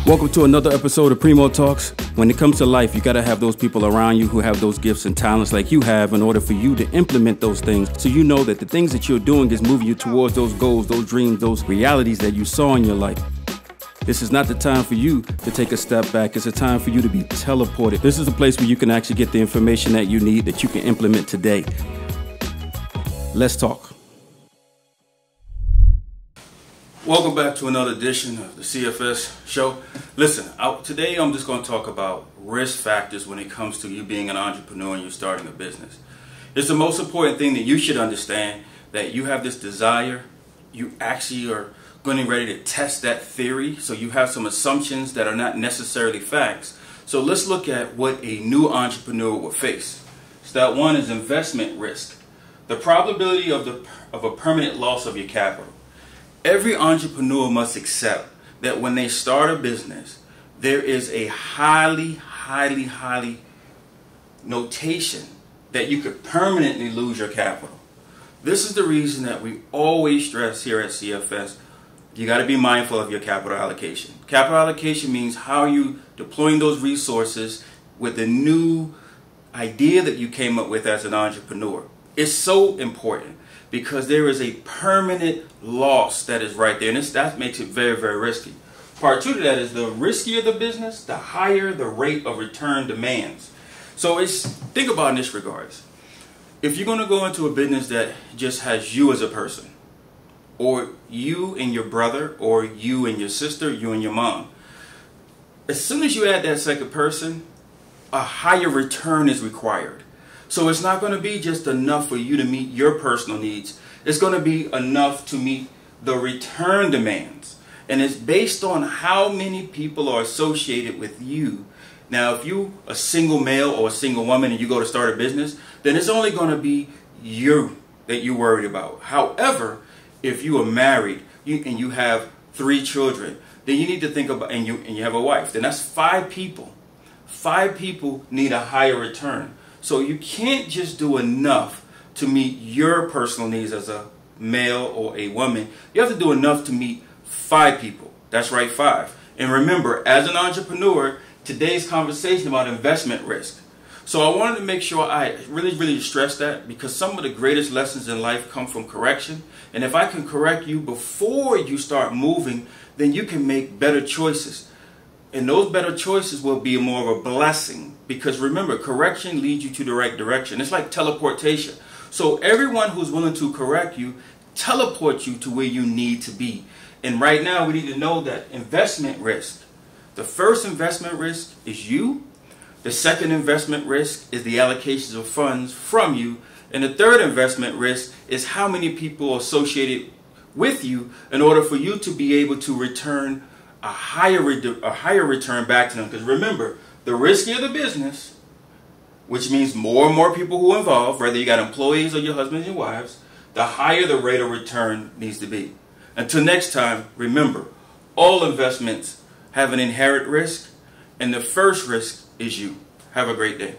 Welcome to another episode of Primo Talks. When it comes to life, you got to have those people around you who have those gifts and talents like you have in order for you to implement those things, so you know that the things that you're doing is moving you towards those goals, those dreams, those realities that you saw in your life. This is not the time for you to take a step back. It's a time for you to be teleported. This is a place where you can actually get the information that you need that you can implement today. Let's talk. Welcome back to another edition of the CFS show. Listen, today I'm just going to talk about risk factors when it comes to you being an entrepreneur and you're starting a business. It's the most important thing that you should understand, that you have this desire. You actually are getting ready to test that theory, so you have some assumptions that are not necessarily facts. So let's look at what a new entrepreneur will face. Step one is investment risk. The probability of a permanent loss of your capital. Every entrepreneur must accept that when they start a business, there is a highly notation that you could permanently lose your capital. This is the reason that we always stress here at CFS, you got to be mindful of your capital allocation. Capital allocation means how you deploying those resources with the new idea that you came up with as an entrepreneur. It's so important, because there is a permanent loss that is right there, and that makes it very risky. Part two to that is the riskier the business, the higher the rate of return demands. So think about in this regards. If you're going to go into a business that just has you as a person, or you and your brother, or you and your sister, you and your mom, as soon as you add that second person, a higher return is required. So it's not going to be just enough for you to meet your personal needs. It's going to be enough to meet the return demands. And it's based on how many people are associated with you. Now, if you a single male or a single woman and you go to start a business, then it's only going to be you that you're worried about. However, if you are married and you have 3 children, then you need to think about, and you have a wife, then that's 5 people. 5 people need a higher return. So you can't just do enough to meet your personal needs as a male or a woman. You have to do enough to meet 5 people. That's right, 5. And remember, as an entrepreneur, today's conversation about investment risk. So I wanted to make sure I really stress that, because some of the greatest lessons in life come from correction. And if I can correct you before you start moving, then you can make better choices. And those better choices will be more of a blessing. Because remember, correction leads you to the right direction. It's like teleportation. So everyone who's willing to correct you teleports you to where you need to be. And right now we need to know that investment risk. The first investment risk is you. The second investment risk is the allocations of funds from you. And the third investment risk is how many people are associated with you in order for you to be able to return a higher return back to them. Because remember, the riskier the business, which means more and more people who are involved, whether you got employees or your husbands and your wives, the higher the rate of return needs to be. Until next time, remember, all investments have an inherent risk, and the first risk is you. Have a great day.